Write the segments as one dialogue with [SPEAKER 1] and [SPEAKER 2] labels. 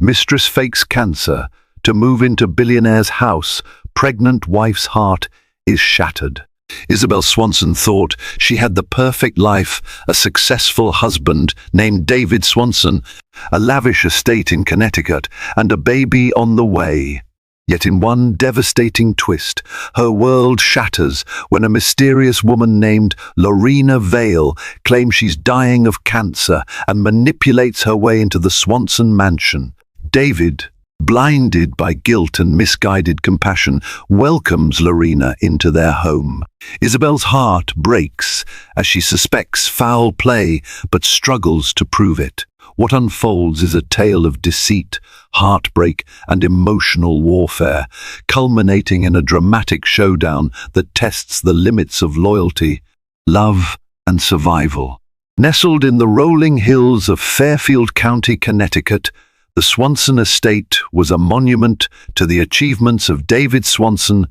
[SPEAKER 1] Mistress fakes cancer to move into billionaire's house. Pregnant wife's heart is shattered. Isabel Swanson thought she had the perfect life, a successful husband named David Swanson, a lavish estate in Connecticut, and a baby on the way. Yet in one devastating twist, her world shatters when a mysterious woman named Lorena Vale claims she's dying of cancer and manipulates her way into the Swanson mansion. David, blinded by guilt and misguided compassion, welcomes Lorena into their home. Isabel's heart breaks as she suspects foul play but struggles to prove it. What unfolds is a tale of deceit, heartbreak, and emotional warfare, culminating in a dramatic showdown that tests the limits of loyalty, love, and survival. Nestled in the rolling hills of Fairfield County, Connecticut, the Swanson estate was a monument to the achievements of David Swanson,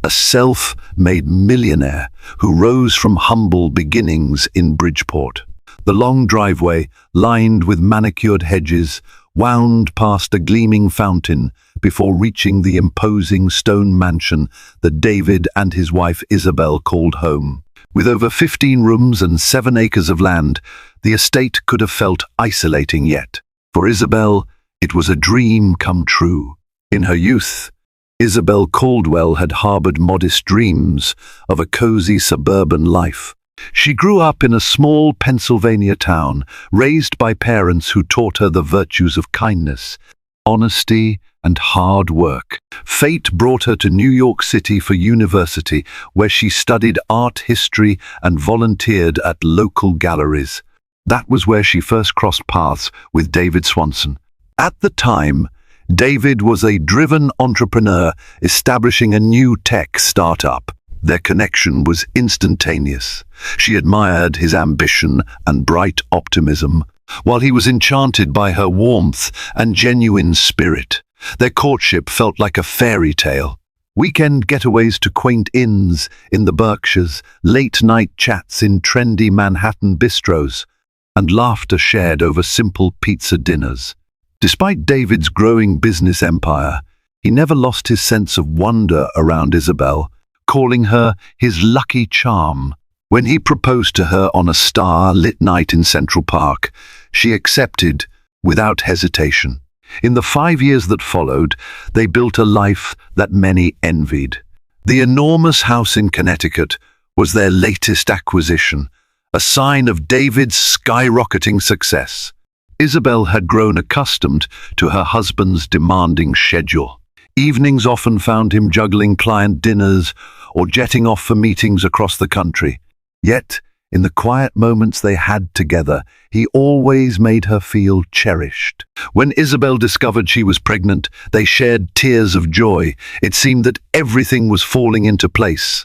[SPEAKER 1] a self-made millionaire who rose from humble beginnings in Bridgeport. The long driveway, lined with manicured hedges, wound past a gleaming fountain before reaching the imposing stone mansion that David and his wife Isabel called home. With over 15 rooms and 7 acres of land, the estate could have felt isolating, yet for Isabel, it was a dream come true. In her youth, Isabel Caldwell had harbored modest dreams of a cozy suburban life. She grew up in a small Pennsylvania town, raised by parents who taught her the virtues of kindness, honesty, and hard work. Fate brought her to New York City for university, where she studied art history and volunteered at local galleries. That was where she first crossed paths with David Swanson. At the time, David was a driven entrepreneur establishing a new tech startup. Their connection was instantaneous. She admired his ambition and bright optimism, while he was enchanted by her warmth and genuine spirit. Their courtship felt like a fairy tale. Weekend getaways to quaint inns in the Berkshires, late-night chats in trendy Manhattan bistros, and laughter shared over simple pizza dinners. Despite David's growing business empire, he never lost his sense of wonder around Isabel, calling her his lucky charm. When he proposed to her on a star-lit night in Central Park, she accepted without hesitation. In the 5 years that followed, they built a life that many envied. The enormous house in Connecticut was their latest acquisition, a sign of David's skyrocketing success. Isabel had grown accustomed to her husband's demanding schedule. Evenings often found him juggling client dinners or jetting off for meetings across the country. Yet, in the quiet moments they had together, he always made her feel cherished. When Isabel discovered she was pregnant, they shared tears of joy. It seemed that everything was falling into place.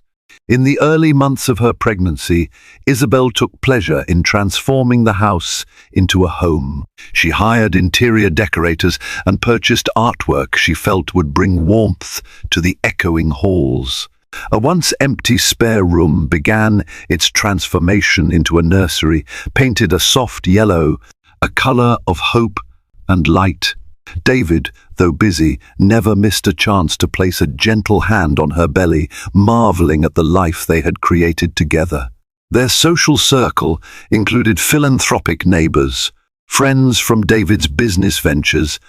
[SPEAKER 1] In the early months of her pregnancy, Isabel took pleasure in transforming the house into a home. She hired interior decorators and purchased artwork she felt would bring warmth to the echoing halls. A once empty spare room began its transformation into a nursery, painted a soft yellow, a color of hope and light. David, though busy, never missed a chance to place a gentle hand on her belly, marveling at the life they had created together. Their social circle included philanthropic neighbors, friends from David's business ventures,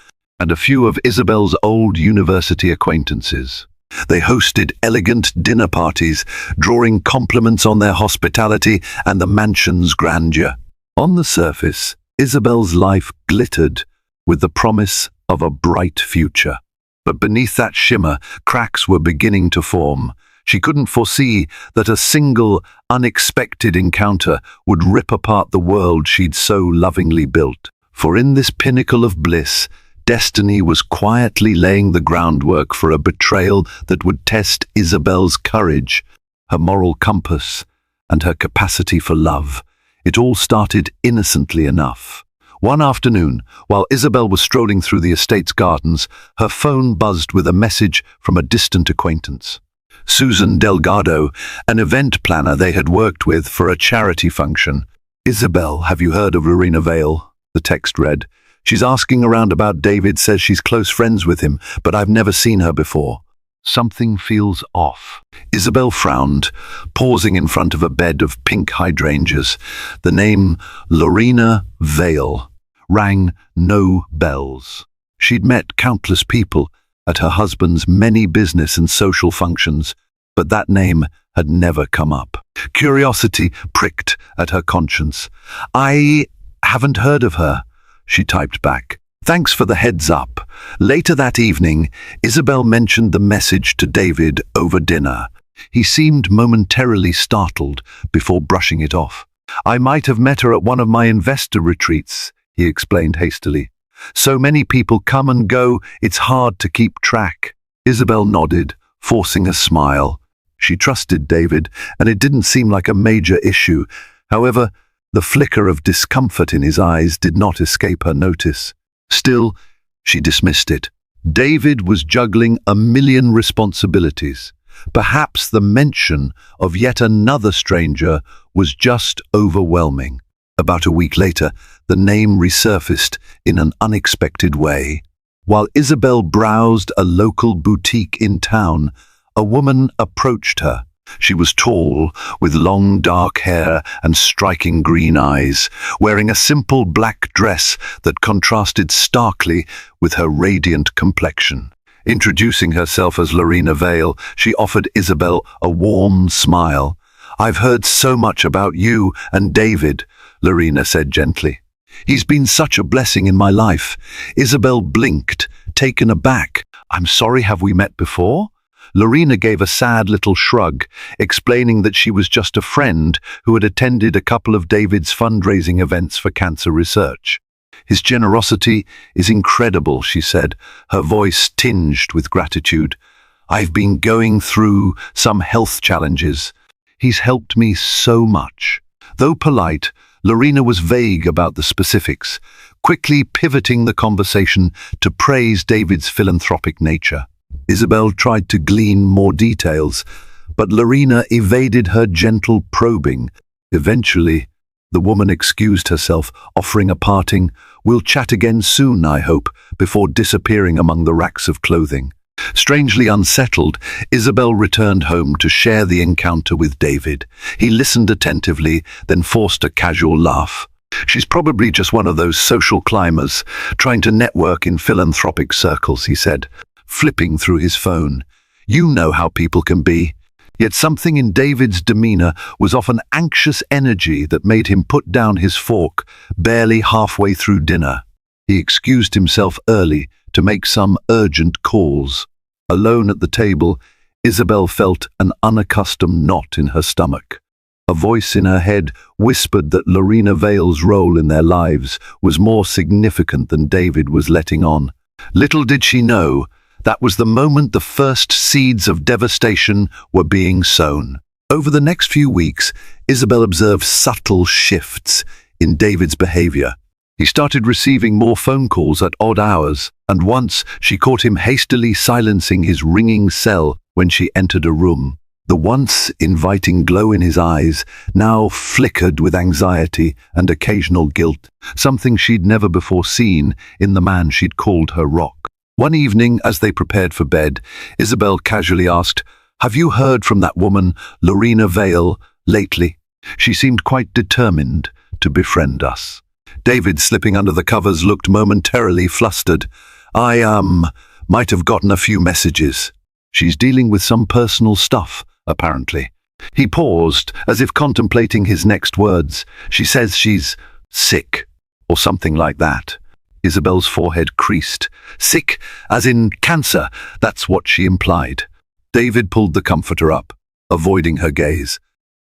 [SPEAKER 1] and a few of Isabel's old university acquaintances. They hosted elegant dinner parties, drawing compliments on their hospitality and the mansion's grandeur. On the surface, Isabel's life glittered with the promise of a bright future. But beneath that shimmer, cracks were beginning to form. She couldn't foresee that a single, unexpected encounter would rip apart the world she'd so lovingly built. For in this pinnacle of bliss, destiny was quietly laying the groundwork for a betrayal that would test Isabel's courage, her moral compass, and her capacity for love. It all started innocently enough. One afternoon, while Isabel was strolling through the estate's gardens, her phone buzzed with a message from a distant acquaintance. Susan Delgado, an event planner they had worked with for a charity function. "Isabel, have you heard of Lorena Vale?" the text read. She's asking around about David, says she's close friends with him, but I've never seen her before. Something feels off. Isabel frowned, pausing in front of a bed of pink hydrangeas. The name Lorena Vale rang no bells. She'd met countless people at her husband's many business and social functions, but that name had never come up. Curiosity pricked at her conscience. "I haven't heard of her," she typed back. "Thanks for the heads up." Later that evening, Isabel mentioned the message to David over dinner. He seemed momentarily startled before brushing it off. "I might have met her at one of my investor retreats," he explained hastily. "So many people come and go, it's hard to keep track." Isabel nodded, forcing a smile. She trusted David, and it didn't seem like a major issue. However, the flicker of discomfort in his eyes did not escape her notice. Still, she dismissed it. David was juggling a million responsibilities. Perhaps the mention of yet another stranger was just overwhelming. About a week later, the name resurfaced in an unexpected way. While Isabel browsed a local boutique in town, a woman approached her. She was tall, with long dark hair and striking green eyes, wearing a simple black dress that contrasted starkly with her radiant complexion. Introducing herself as Lorena Vale, she offered Isabel a warm smile. "I've heard so much about you and David," Lorena said gently. "He's been such a blessing in my life." Isabel blinked, taken aback. "I'm sorry, have we met before?" Lorena gave a sad little shrug, explaining that she was just a friend who had attended a couple of David's fundraising events for cancer research. "His generosity is incredible," she said, her voice tinged with gratitude. "I've been going through some health challenges. He's helped me so much." Though polite, Lorena was vague about the specifics, quickly pivoting the conversation to praise David's philanthropic nature. Isabel tried to glean more details, but Lorena evaded her gentle probing. Eventually, the woman excused herself, offering a parting, "We'll chat again soon, I hope," before disappearing among the racks of clothing. Strangely unsettled, Isabel returned home to share the encounter with David. He listened attentively, then forced a casual laugh. "She's probably just one of those social climbers, trying to network in philanthropic circles," he said, flipping through his phone. "You know how people can be." Yet something in David's demeanor was of an anxious energy that made him put down his fork barely halfway through dinner. He excused himself early to make some urgent calls. Alone at the table, Isabel felt an unaccustomed knot in her stomach. A voice in her head whispered that Lorena Vale's role in their lives was more significant than David was letting on. Little did she know, that was the moment the first seeds of devastation were being sown. Over the next few weeks, Isabel observed subtle shifts in David's behavior. He started receiving more phone calls at odd hours, and once she caught him hastily silencing his ringing cell when she entered a room. The once inviting glow in his eyes now flickered with anxiety and occasional guilt, something she'd never before seen in the man she'd called her rock. One evening, as they prepared for bed, Isabel casually asked, "Have you heard from that woman, Lorena Vale, lately? She seemed quite determined to befriend us." David, slipping under the covers, looked momentarily flustered. I might have gotten a few messages. She's dealing with some personal stuff, apparently." He paused, as if contemplating his next words. "She says she's sick, or something like that." Isabel's forehead creased. "Sick, as in cancer, that's what she implied." David pulled the comforter up, avoiding her gaze.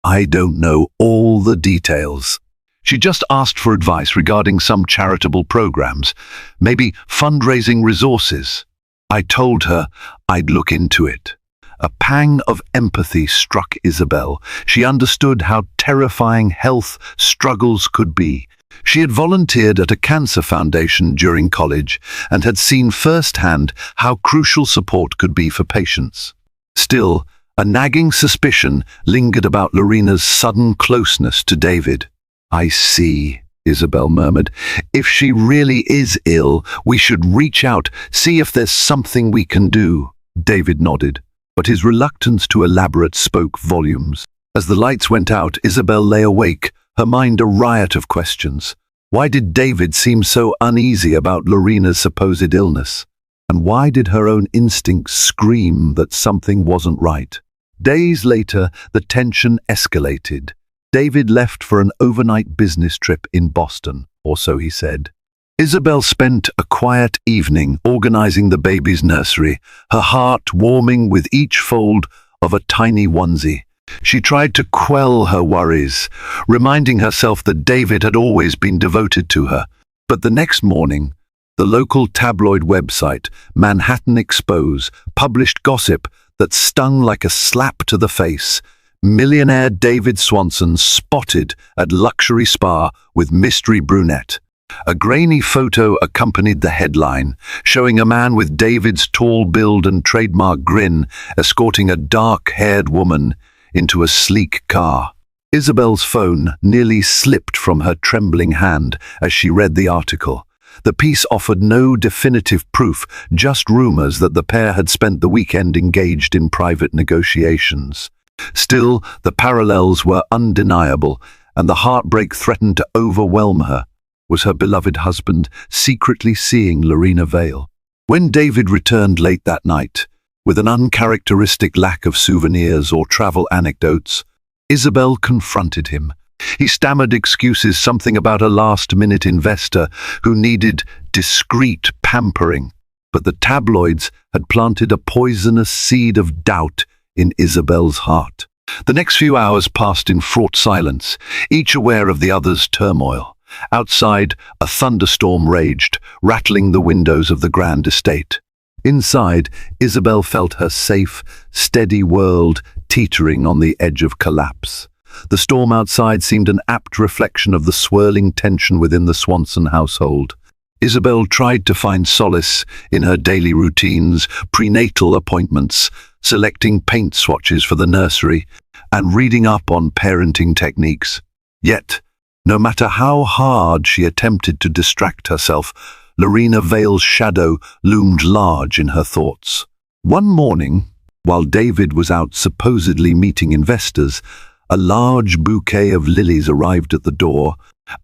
[SPEAKER 1] "I don't know all the details. She just asked for advice regarding some charitable programs, maybe fundraising resources. I told her I'd look into it." A pang of empathy struck Isabel. She understood how terrifying health struggles could be. She had volunteered at a cancer foundation during college and had seen firsthand how crucial support could be for patients. Still, a nagging suspicion lingered about Lorena's sudden closeness to David. "I see," Isabel murmured. "If she really is ill, we should reach out, see if there's something we can do." David nodded, but his reluctance to elaborate spoke volumes. As the lights went out, Isabel lay awake, her mind a riot of questions. Why did David seem so uneasy about Lorena's supposed illness? And why did her own instincts scream that something wasn't right? Days later, the tension escalated. David left for an overnight business trip in Boston, or so he said. Isabel spent a quiet evening organizing the baby's nursery, her heart warming with each fold of a tiny onesie. She tried to quell her worries, reminding herself that David had always been devoted to her. But the next morning, the local tabloid website, Manhattan Expose, published gossip that stung like a slap to the face. Millionaire David Swanson spotted at luxury spa with mystery brunette. A grainy photo accompanied the headline, showing a man with David's tall build and trademark grin escorting a dark-haired woman into a sleek car. Isabel's phone nearly slipped from her trembling hand as she read the article. The piece offered no definitive proof, just rumors that the pair had spent the weekend engaged in private negotiations. Still, the parallels were undeniable, and the heartbreak threatened to overwhelm her. Was her beloved husband secretly seeing Lorena Vale? When David returned late that night, with an uncharacteristic lack of souvenirs or travel anecdotes, Isabel confronted him. He stammered excuses, something about a last-minute investor who needed discreet pampering. But the tabloids had planted a poisonous seed of doubt in Isabel's heart. The next few hours passed in fraught silence, each aware of the other's turmoil. Outside, a thunderstorm raged, rattling the windows of the grand estate. Inside, Isabel felt her safe, steady world teetering on the edge of collapse. The storm outside seemed an apt reflection of the swirling tension within the Swanson household. Isabel tried to find solace in her daily routines, prenatal appointments, selecting paint swatches for the nursery, and reading up on parenting techniques. Yet, no matter how hard she attempted to distract herself, Lorena Vale's shadow loomed large in her thoughts. One morning, while David was out supposedly meeting investors, a large bouquet of lilies arrived at the door,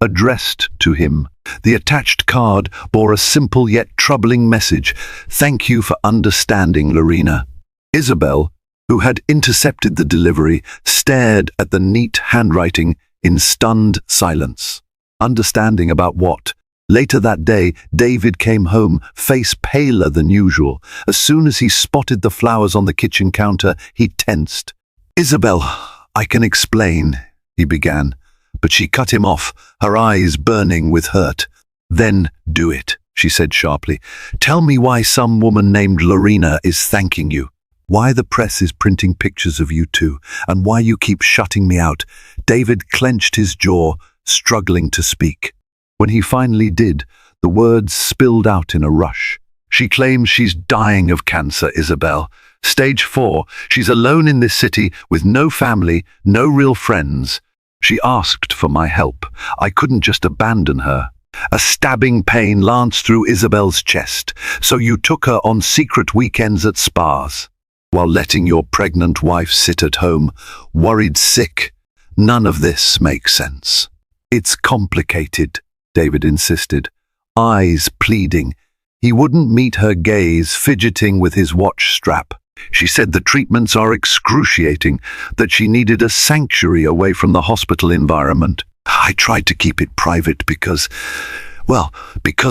[SPEAKER 1] addressed to him. The attached card bore a simple yet troubling message: "Thank you for understanding, Lorena." Isabel, who had intercepted the delivery, stared at the neat handwriting in stunned silence. Understanding about what? Later that day, David came home, face paler than usual. As soon as he spotted the flowers on the kitchen counter, he tensed. "Isabel, I can explain," he began, but she cut him off, her eyes burning with hurt. "Then do it," she said sharply. "Tell me why some woman named Lorena is thanking you. Why the press is printing pictures of you two, and why you keep shutting me out." David clenched his jaw, struggling to speak. When he finally did, the words spilled out in a rush. "She claims she's dying of cancer, Isabel. Stage 4, she's alone in this city with no family, no real friends. She asked for my help. I couldn't just abandon her." A stabbing pain lanced through Isabel's chest. "So you took her on secret weekends at spas, while letting your pregnant wife sit at home, worried sick. None of this makes sense." "It's complicated," David insisted, eyes pleading. He wouldn't meet her gaze, fidgeting with his watch strap. "She said the treatments are excruciating, that she needed a sanctuary away from the hospital environment. I tried to keep it private because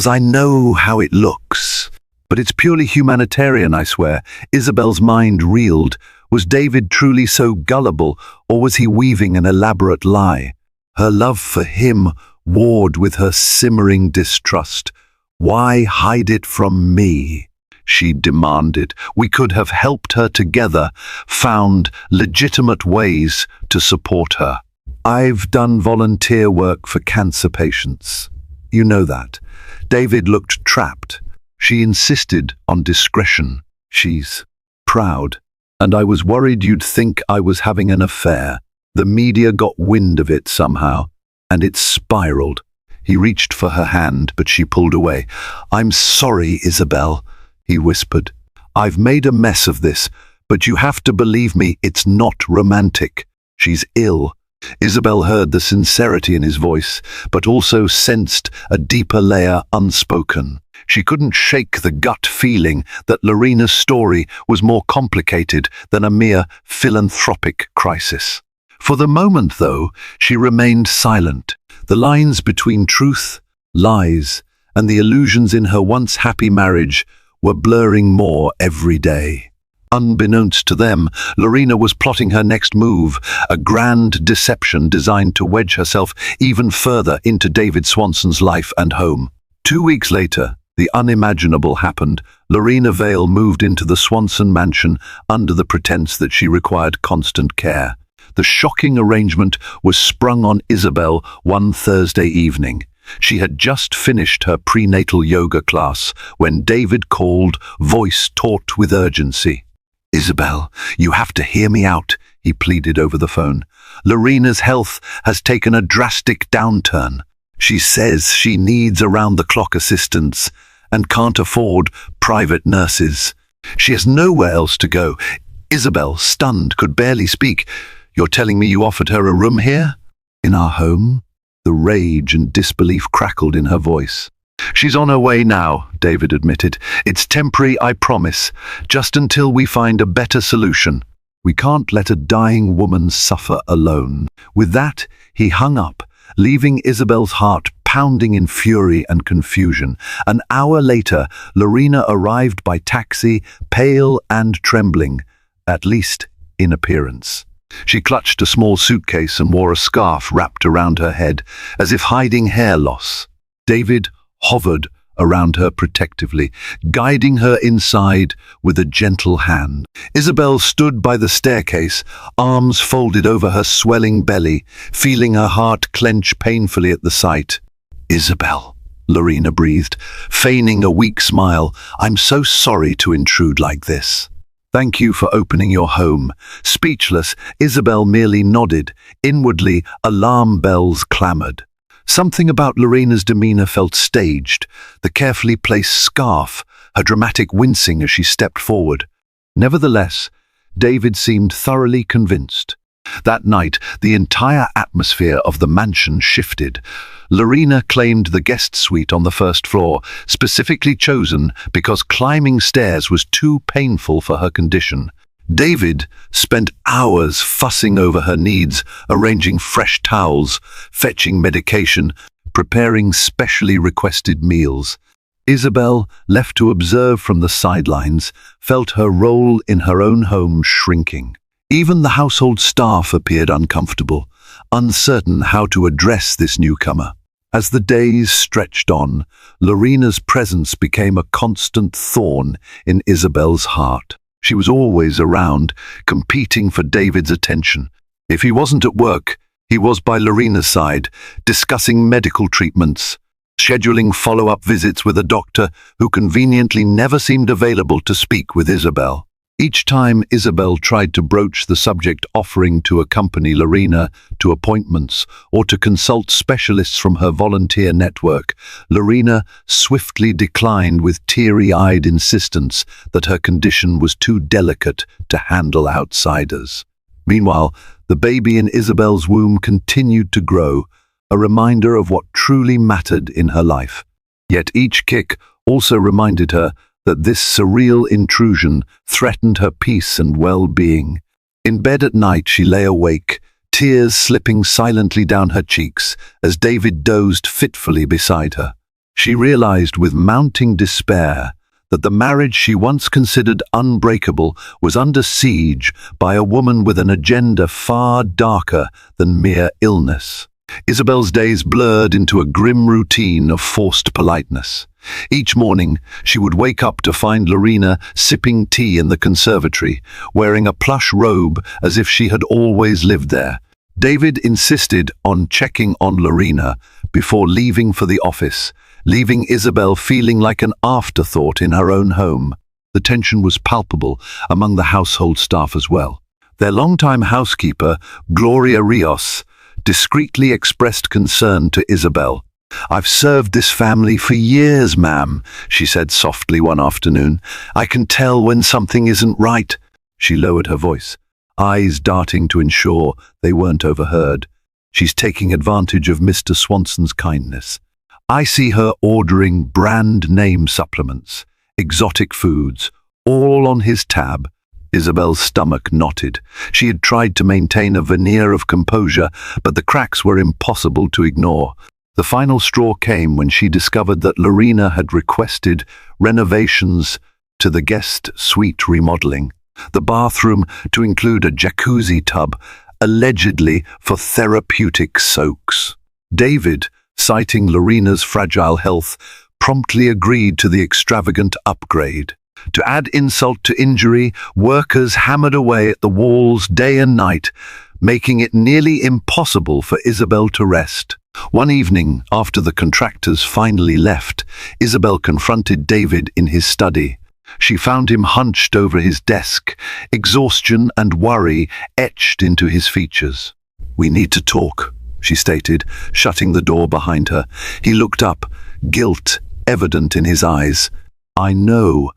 [SPEAKER 1] I know how it looks. But it's purely humanitarian, I swear." Isabel's mind reeled. Was David truly so gullible, or was he weaving an elaborate lie? Her love for him warred with her simmering distrust. "Why hide it from me?" she demanded. "We could have helped her together, found legitimate ways to support her. I've done volunteer work for cancer patients. You know that." David looked trapped. "She insisted on discretion. She's proud. And I was worried you'd think I was having an affair. The media got wind of it somehow, and it spiraled." He reached for her hand, but she pulled away. "I'm sorry, Isabel," he whispered. "I've made a mess of this, but you have to believe me, it's not romantic. She's ill." Isabel heard the sincerity in his voice, but also sensed a deeper layer unspoken. She couldn't shake the gut feeling that Lorena's story was more complicated than a mere philanthropic crisis. For the moment, though, she remained silent. The lines between truth, lies, and the illusions in her once happy marriage were blurring more every day. Unbeknownst to them, Lorena was plotting her next move, a grand deception designed to wedge herself even further into David Swanson's life and home. 2 weeks later, the unimaginable happened. Lorena Vale moved into the Swanson mansion under the pretense that she required constant care. The shocking arrangement was sprung on Isabel one Thursday evening. She had just finished her prenatal yoga class when David called, voice taut with urgency. "Isabel, you have to hear me out," he pleaded over the phone. "Lorena's health has taken a drastic downturn. She says she needs around-the-clock assistance and can't afford private nurses. She has nowhere else to go." Isabel, stunned, could barely speak. "You're telling me you offered her a room here? In our home?" The rage and disbelief crackled in her voice. "She's on her way now," David admitted. "It's temporary, I promise, just until we find a better solution. We can't let a dying woman suffer alone." With that, he hung up, leaving Isabel's heart pounding in fury and confusion. An hour later, Lorena arrived by taxi, pale and trembling, at least in appearance. She clutched a small suitcase and wore a scarf wrapped around her head, as if hiding hair loss. David hovered around her protectively, guiding her inside with a gentle hand. Isabel stood by the staircase, arms folded over her swelling belly, feeling her heart clench painfully at the sight. "Isabel," Lorena breathed, feigning a weak smile, "I'm so sorry to intrude like this." "Thank you for opening your home." Speechless, Isabel merely nodded. Inwardly, alarm bells clamored. Something about Lorena's demeanor felt staged, the carefully placed scarf, her dramatic wincing as she stepped forward. Nevertheless, David seemed thoroughly convinced. That night, the entire atmosphere of the mansion shifted. Lorena claimed the guest suite on the first floor, specifically chosen because climbing stairs was too painful for her condition. David spent hours fussing over her needs, arranging fresh towels, fetching medication, preparing specially requested meals. Isabel, left to observe from the sidelines, felt her role in her own home shrinking. Even the household staff appeared uncomfortable, uncertain how to address this newcomer. As the days stretched on, Lorena's presence became a constant thorn in Isabel's heart. She was always around, competing for David's attention. If he wasn't at work, he was by Lorena's side, discussing medical treatments, scheduling follow-up visits with a doctor who conveniently never seemed available to speak with Isabel. Each time Isabel tried to broach the subject, offering to accompany Lorena to appointments or to consult specialists from her volunteer network, Lorena swiftly declined with teary-eyed insistence that her condition was too delicate to handle outsiders. Meanwhile, the baby in Isabel's womb continued to grow, a reminder of what truly mattered in her life. Yet each kick also reminded her that this surreal intrusion threatened her peace and well-being. In bed at night she lay awake, tears slipping silently down her cheeks as David dozed fitfully beside her. She realized with mounting despair that the marriage she once considered unbreakable was under siege by a woman with an agenda far darker than mere illness. Isabel's days blurred into a grim routine of forced politeness. Each morning, she would wake up to find Lorena sipping tea in the conservatory, wearing a plush robe as if she had always lived there. David insisted on checking on Lorena before leaving for the office, leaving Isabel feeling like an afterthought in her own home. The tension was palpable among the household staff as well. Their longtime housekeeper, Gloria Rios, discreetly expressed concern to Isabel. "I've served this family for years, ma'am," she said softly one afternoon. "I can tell when something isn't right." She lowered her voice, eyes darting to ensure they weren't overheard. "She's taking advantage of Mr. Swanson's kindness. I see her ordering brand name supplements, exotic foods, all on his tab." Isabel's stomach knotted. She had tried to maintain a veneer of composure, but the cracks were impossible to ignore. The final straw came when she discovered that Lorena had requested renovations to the guest suite remodeling. The bathroom to include a jacuzzi tub, allegedly for therapeutic soaks. David, citing Lorena's fragile health, promptly agreed to the extravagant upgrade. To add insult to injury, workers hammered away at the walls day and night, making it nearly impossible for Isabel to rest. One evening, after the contractors finally left, Isabel confronted David in his study. She found him hunched over his desk, exhaustion and worry etched into his features. "We need to talk," she stated, shutting the door behind her. He looked up, guilt evident in his eyes. I know.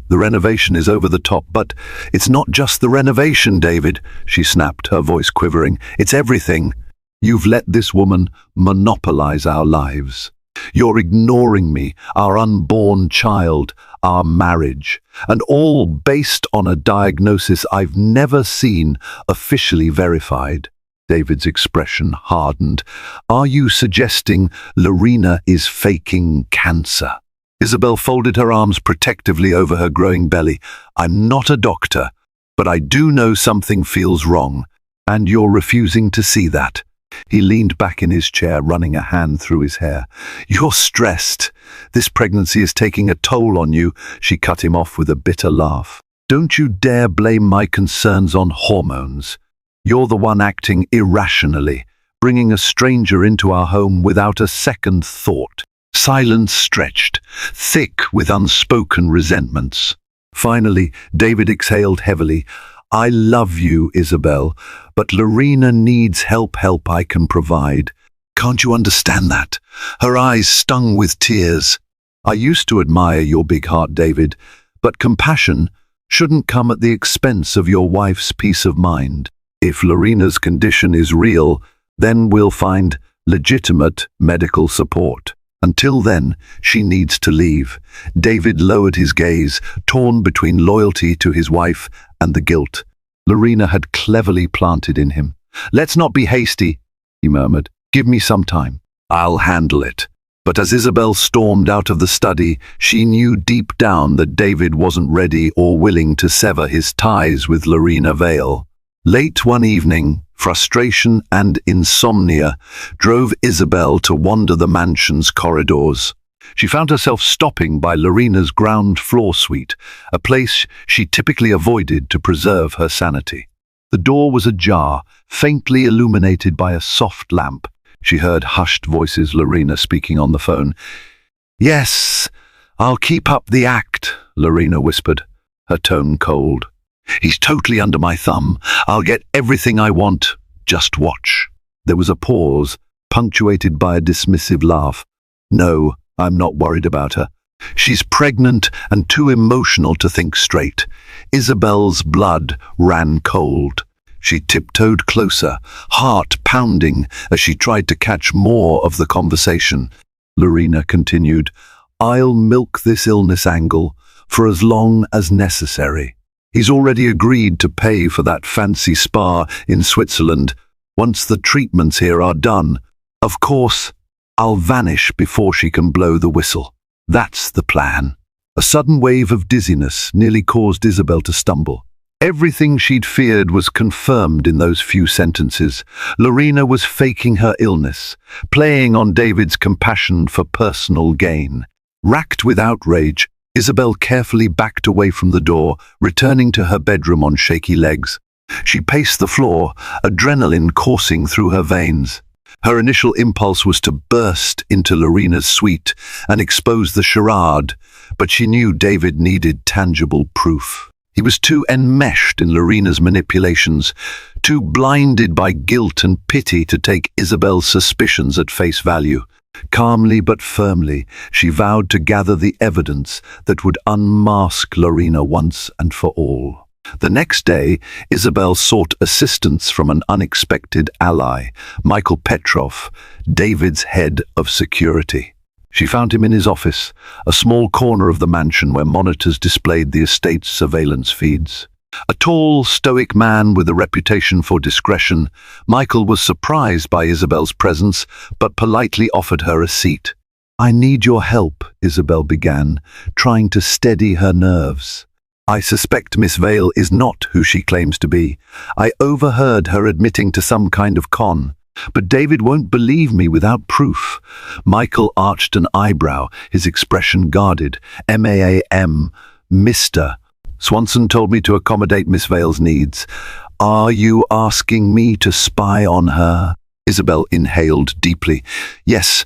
[SPEAKER 1] The renovation is over the top, but it's not just the renovation, David," she snapped, her voice quivering. "It's everything. You've let this woman monopolize our lives. You're ignoring me, our unborn child, our marriage, and all based on a diagnosis I've never seen officially verified." David's expression hardened. "Are you suggesting Lorena is faking cancer?" Isabel folded her arms protectively over her growing belly. "I'm not a doctor, but I do know something feels wrong, and you're refusing to see that." He leaned back in his chair, running a hand through his hair. "You're stressed. This pregnancy is taking a toll on you," she cut him off with a bitter laugh. "Don't you dare blame my concerns on hormones. You're the one acting irrationally, bringing a stranger into our home without a second thought." Silence stretched, thick with unspoken resentments. Finally, David exhaled heavily. "I love you, Isabel, but Lorena needs help I can provide. Can't you understand that?" Her eyes stung with tears. "I used to admire your big heart, David, but compassion shouldn't come at the expense of your wife's peace of mind. If Lorena's condition is real, then we'll find legitimate medical support. Until then, she needs to leave." David lowered his gaze, torn between loyalty to his wife and the guilt Lorena had cleverly planted in him. "Let's not be hasty," he murmured. "Give me some time. I'll handle it." But as Isabel stormed out of the study, she knew deep down that David wasn't ready or willing to sever his ties with Lorena Vale. Late one evening, frustration and insomnia drove Isabel to wander the mansion's corridors. She found herself stopping by Lorena's ground floor suite, a place she typically avoided to preserve her sanity. The door was ajar, faintly illuminated by a soft lamp. She heard hushed voices, Lorena speaking on the phone. "Yes, I'll keep up the act," Lorena whispered, her tone cold. "He's totally under my thumb. I'll get everything I want. Just watch." There was a pause, punctuated by a dismissive laugh. "No, I'm not worried about her. She's pregnant and too emotional to think straight." Isabel's blood ran cold. She tiptoed closer, heart pounding as she tried to catch more of the conversation. Lorena continued, "I'll milk this illness angle for as long as necessary. He's already agreed to pay for that fancy spa in Switzerland once the treatments here are done. Of course, I'll vanish before she can blow the whistle. That's the plan." A sudden wave of dizziness nearly caused Isabel to stumble. Everything she'd feared was confirmed in those few sentences. Lorena was faking her illness, playing on David's compassion for personal gain. Racked with outrage, Isabel carefully backed away from the door, returning to her bedroom on shaky legs. She paced the floor, adrenaline coursing through her veins. Her initial impulse was to burst into Lorena's suite and expose the charade, but she knew David needed tangible proof. He was too enmeshed in Lorena's manipulations, too blinded by guilt and pity to take Isabel's suspicions at face value. Calmly but firmly, she vowed to gather the evidence that would unmask Lorena once and for all. The next day, Isabel sought assistance from an unexpected ally, Michael Petrov, David's head of security. She found him in his office, a small corner of the mansion where monitors displayed the estate's surveillance feeds. A tall, stoic man with a reputation for discretion, Michael was surprised by Isabel's presence, but politely offered her a seat. "I need your help," Isabel began, trying to steady her nerves. "I suspect Miss Vale is not who she claims to be. I overheard her admitting to some kind of con. But David won't believe me without proof." Michael arched an eyebrow, his expression guarded. "M-A-A-M, Mr. Swanson told me to accommodate Miss Vale's needs. Are you asking me to spy on her?" Isabel inhaled deeply. "Yes,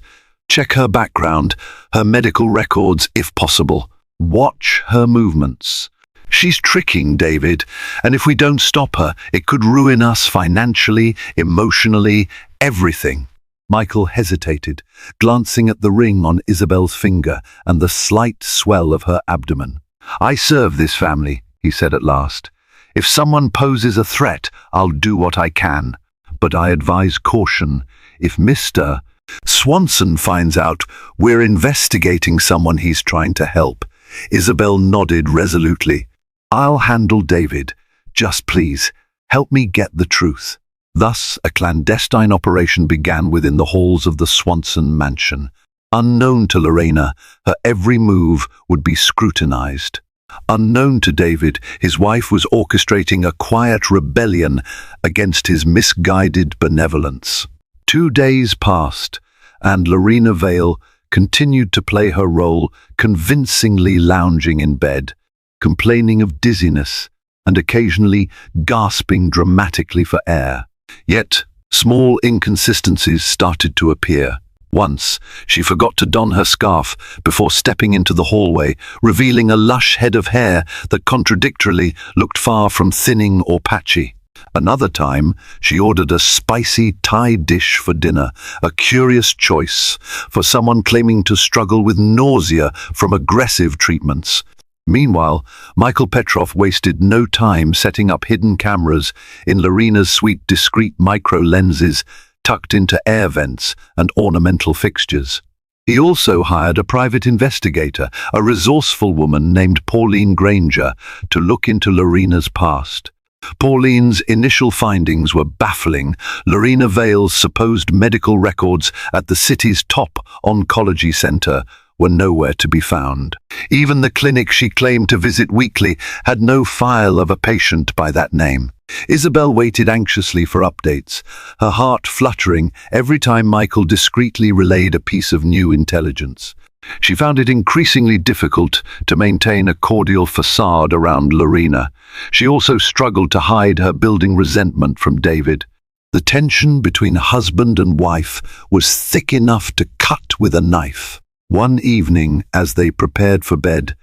[SPEAKER 1] check her background, her medical records if possible. Watch her movements. She's tricking David, and if we don't stop her, it could ruin us financially, emotionally, everything." Michael hesitated, glancing at the ring on Isabel's finger and the slight swell of her abdomen. "I serve this family," he said at last. "If someone poses a threat, I'll do what I can. But I advise caution. If Mr. Swanson finds out we're investigating someone he's trying to help." Isabel nodded resolutely. "I'll handle David. Just please, help me get the truth." Thus, a clandestine operation began within the halls of the Swanson mansion. Unknown to Lorena, her every move would be scrutinized. Unknown to David, his wife was orchestrating a quiet rebellion against his misguided benevolence. 2 days passed, and Lorena Vale continued to play her role, convincingly lounging in bed, complaining of dizziness, and occasionally gasping dramatically for air. Yet, small inconsistencies started to appear. Once, she forgot to don her scarf before stepping into the hallway, revealing a lush head of hair that contradictorily looked far from thinning or patchy. Another time, she ordered a spicy Thai dish for dinner, a curious choice for someone claiming to struggle with nausea from aggressive treatments. Meanwhile, Michael Petrov wasted no time setting up hidden cameras in Lorena's suite, discreet micro-lenses tucked into air vents and ornamental fixtures. He also hired a private investigator, a resourceful woman named Pauline Granger, to look into Lorena's past. Pauline's initial findings were baffling. Lorena Vale's supposed medical records at the city's top oncology center were nowhere to be found. Even the clinic she claimed to visit weekly had no file of a patient by that name. Isabel waited anxiously for updates, her heart fluttering every time Michael discreetly relayed a piece of new intelligence. She found it increasingly difficult to maintain a cordial facade around Lorena. She also struggled to hide her building resentment from David. The tension between husband and wife was thick enough to cut with a knife. One evening, as they prepared for bed,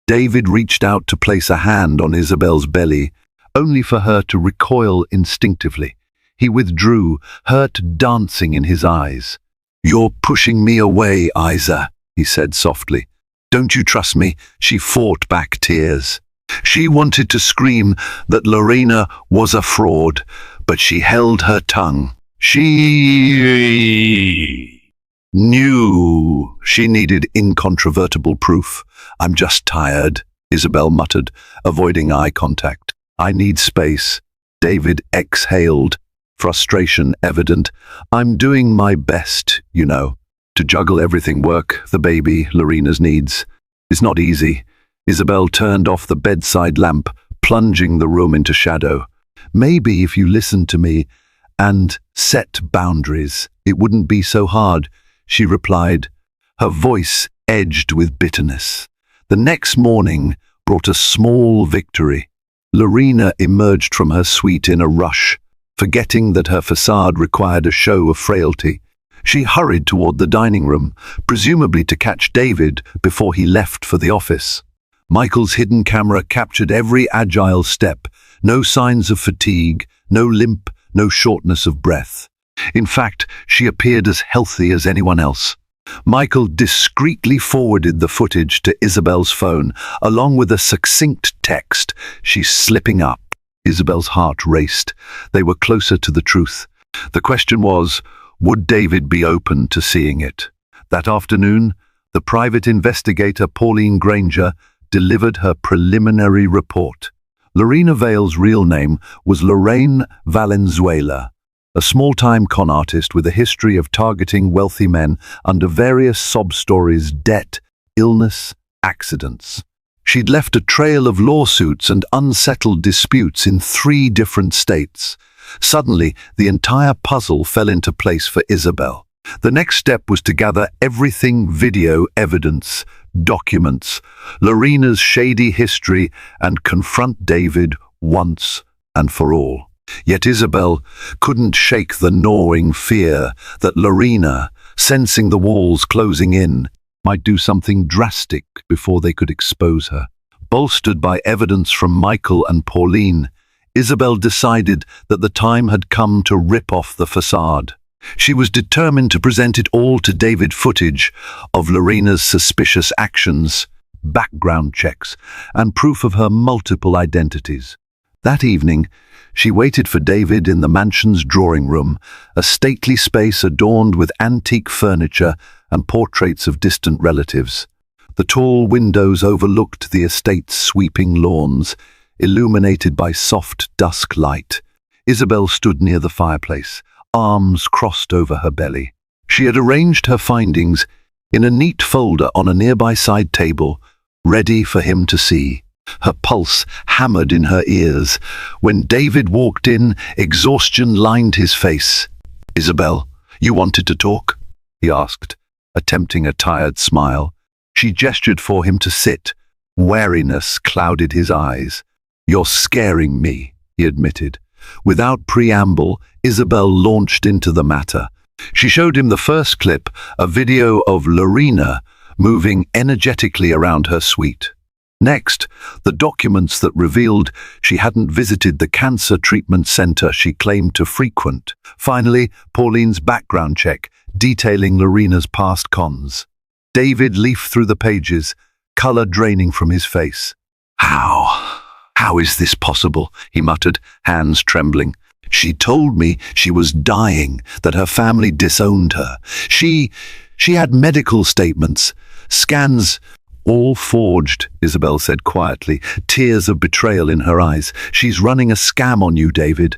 [SPEAKER 1] David reached out to place a hand on Isabel's belly, only for her to recoil instinctively. He withdrew, hurt dancing in his eyes. "You're pushing me away, Isa," he said softly. "Don't you trust me?" She fought back tears. She wanted to scream that Lorena was a fraud, but she held her tongue. She knew she needed incontrovertible proof. "I'm just tired," Isabel muttered, avoiding eye contact. "I need space." David exhaled, frustration evident. "I'm doing my best, you know, to juggle everything: work, the baby, Lorena's needs. It's not easy." Isabel turned off the bedside lamp, plunging the room into shadow. "Maybe if you listened to me and set boundaries, it wouldn't be so hard," she replied, her voice edged with bitterness. The next morning brought a small victory. Lorena emerged from her suite in a rush, forgetting that her facade required a show of frailty. She hurried toward the dining room, presumably to catch David before he left for the office. Michael's hidden camera captured every agile step, no signs of fatigue, no limp, no shortness of breath. In fact, she appeared as healthy as anyone else. Michael discreetly forwarded the footage to Isabel's phone, along with a succinct text, "She's slipping up." Isabel's heart raced. They were closer to the truth. The question was, would David be open to seeing it? That afternoon, the private investigator Pauline Granger delivered her preliminary report. Lorena Vale's real name was Lorena Valenzuela, a small-time con artist with a history of targeting wealthy men under various sob stories: debt, illness, accidents. She'd left a trail of lawsuits and unsettled disputes in 3 different states. Suddenly, the entire puzzle fell into place for Isabel. The next step was to gather everything: video evidence, documents, Lorena's shady history, and confront David once and for all. Yet Isabel couldn't shake the gnawing fear that Lorena, sensing the walls closing in, might do something drastic before they could expose her. Bolstered by evidence from Michael and Pauline, Isabel decided that the time had come to rip off the facade. She was determined to present it all to David: footage of Lorena's suspicious actions, background checks, and proof of her multiple identities. That evening, she waited for David in the mansion's drawing room, a stately space adorned with antique furniture and portraits of distant relatives. The tall windows overlooked the estate's sweeping lawns, illuminated by soft dusk light. Isabel stood near the fireplace, arms crossed over her belly. She had arranged her findings in a neat folder on a nearby side table, ready for him to see. Her pulse hammered in her ears. When David walked in, exhaustion lined his face. "Isabel, you wanted to talk?" he asked, attempting a tired smile. She gestured for him to sit. Wariness clouded his eyes. "You're scaring me," he admitted. Without preamble, Isabel launched into the matter. She showed him the first clip, a video of Lorena moving energetically around her suite. Next, the documents that revealed she hadn't visited the cancer treatment center she claimed to frequent. Finally, Pauline's background check, detailing Lorena's past cons. David leafed through the pages, color draining from his face. How is this possible?" he muttered, hands trembling. "She told me she was dying, that her family disowned her. She had medical statements, scans—" "All forged," Isabel said quietly, tears of betrayal in her eyes. "She's running a scam on you, David.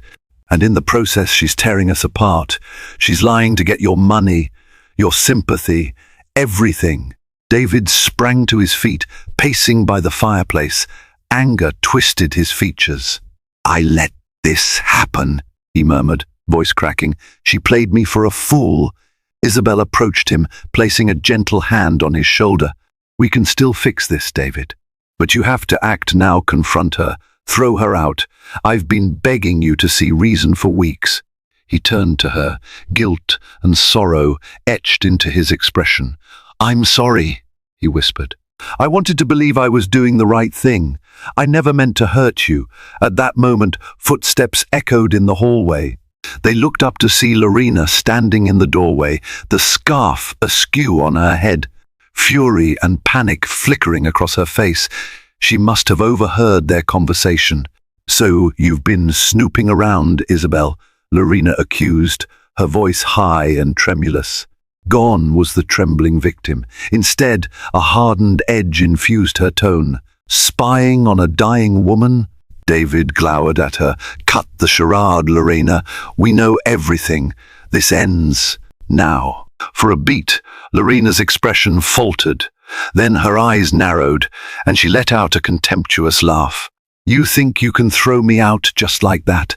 [SPEAKER 1] And in the process, she's tearing us apart. She's lying to get your money, your sympathy, everything." David sprang to his feet, pacing by the fireplace. Anger twisted his features. "I let this happen," he murmured, voice cracking. "She played me for a fool." Isabel approached him, placing a gentle hand on his shoulder. "We can still fix this, David. But you have to act now, confront her, throw her out. I've been begging you to see reason for weeks." He turned to her, guilt and sorrow etched into his expression. "I'm sorry," he whispered. "I wanted to believe I was doing the right thing. I never meant to hurt you." At that moment, footsteps echoed in the hallway. They looked up to see Lorena standing in the doorway, the scarf askew on her head, fury and panic flickering across her face. She must have overheard their conversation. "So you've been snooping around, Isabel," Lorena accused, her voice high and tremulous. Gone was the trembling victim. Instead, a hardened edge infused her tone. "Spying on a dying woman?" David glowered at her. "Cut the charade, Lorena. We know everything. This ends now." For a beat, Lorena's expression faltered. Then her eyes narrowed, and she let out a contemptuous laugh. "You think you can throw me out just like that?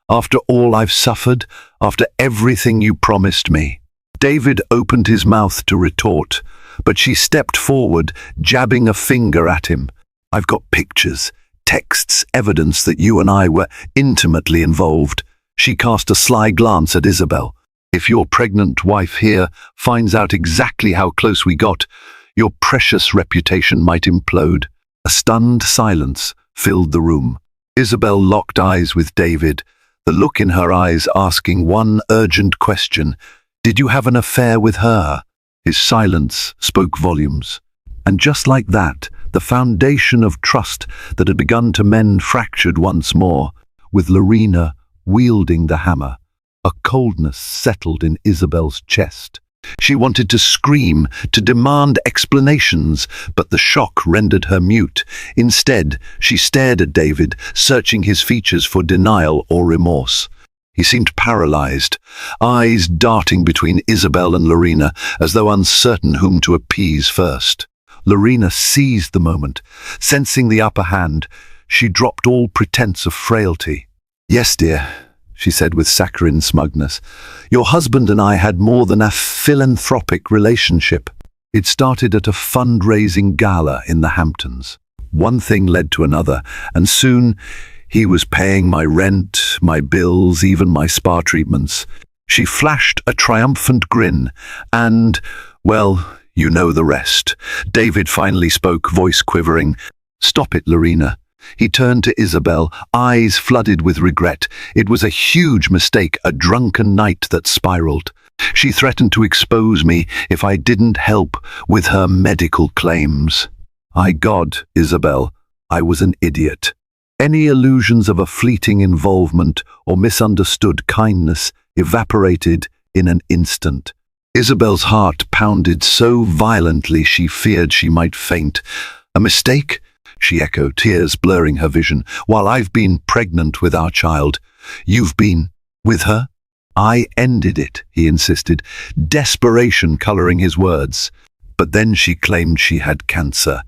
[SPEAKER 1] After all I've suffered? After everything you promised me?" David opened his mouth to retort, but she stepped forward, jabbing a finger at him. "I've got pictures, texts, evidence that you and I were intimately involved." She cast a sly glance at Isabel. "If your pregnant wife here finds out exactly how close we got, your precious reputation might implode." A stunned silence filled the room. Isabel locked eyes with David, the look in her eyes asking one urgent question. Did you have an affair with her? His silence spoke volumes. And just like that, the foundation of trust that had begun to mend fractured once more. With Lorena wielding the hammer, a coldness settled in Isabel's chest. She wanted to scream, to demand explanations, but the shock rendered her mute. Instead, she stared at David, searching his features for denial or remorse. He seemed paralyzed, eyes darting between Isabel and Lorena, as though uncertain whom to appease first. Lorena seized the moment. Sensing the upper hand, she dropped all pretense of frailty. "Yes, dear," she said with saccharine smugness. "Your husband and I had more than a philanthropic relationship. It started at a fundraising gala in the Hamptons. One thing led to another, and soon he was paying my rent, my bills, even my spa treatments." She flashed a triumphant grin, and, well, you know the rest. David finally spoke, voice quivering. "Stop it, Lorena." He turned to Isabel, eyes flooded with regret. It was a huge mistake, a drunken night that spiraled. She threatened to expose me if I didn't help with her medical claims. God, Isabel, I was an idiot. Any illusions of a fleeting involvement or misunderstood kindness evaporated in an instant. Isabel's heart pounded so violently she feared she might faint. "A mistake?" she echoed, tears blurring her vision. "While I've been pregnant with our child, you've been with her?" "I ended it," he insisted, desperation coloring his words. But then she claimed she had cancer,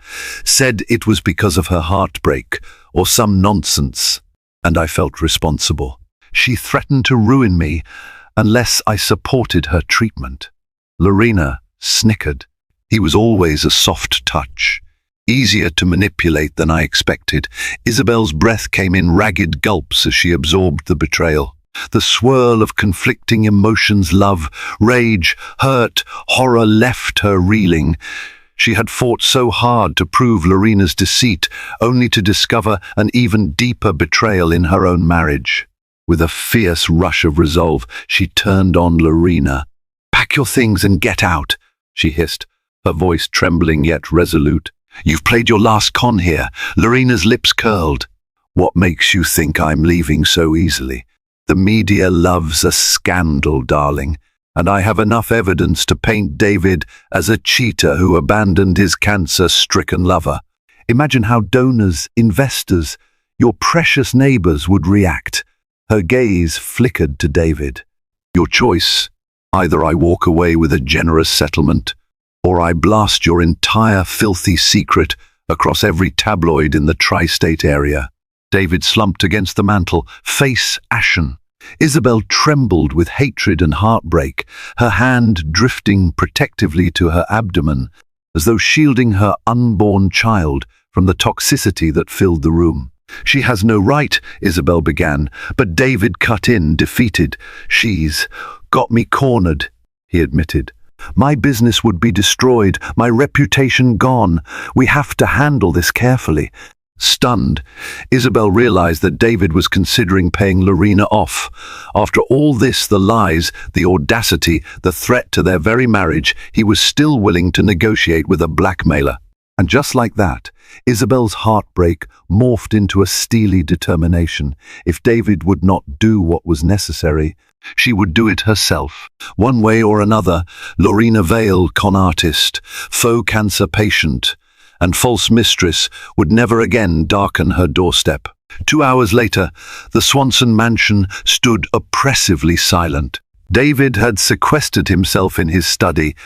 [SPEAKER 1] said it was because of her heartbreak or some nonsense, and I felt responsible. She threatened to ruin me unless I supported her treatment. Lorena snickered. He was always a soft touch, easier to manipulate than I expected. Isabel's breath came in ragged gulps as she absorbed the betrayal. The swirl of conflicting emotions, love, rage, hurt, horror left her reeling. She had fought so hard to prove Lorena's deceit, only to discover an even deeper betrayal in her own marriage. With a fierce rush of resolve, she turned on Lorena. "Pack your things and get out," she hissed, her voice trembling yet resolute. "You've played your last con here." Lorena's lips curled. "What makes you think I'm leaving so easily? The media loves a scandal, darling, and I have enough evidence to paint David as a cheater who abandoned his cancer-stricken lover. Imagine how donors, investors, your precious neighbors would react." Her gaze flickered to David. "Your choice. Either I walk away with a generous settlement, or I blast your entire filthy secret across every tabloid in the tri-state area." David slumped against the mantel, face ashen. Isabel trembled with hatred and heartbreak, her hand drifting protectively to her abdomen, as though shielding her unborn child from the toxicity that filled the room. "She has no right," Isabel began, but David cut in, defeated. "She's got me cornered," he admitted. "My business would be destroyed, my reputation gone. We have to handle this carefully." Stunned, Isabel realized that David was considering paying Lorena off. After all this, the lies, the audacity, the threat to their very marriage, he was still willing to negotiate with a blackmailer. And just like that, Isabel's heartbreak morphed into a steely determination. If David would not do what was necessary, she would do it herself. One way or another, Lorena Vale, con artist, faux cancer patient, and false mistress would never again darken her doorstep. 2 hours later, the Swanson mansion stood oppressively silent. David had sequestered himself in his study,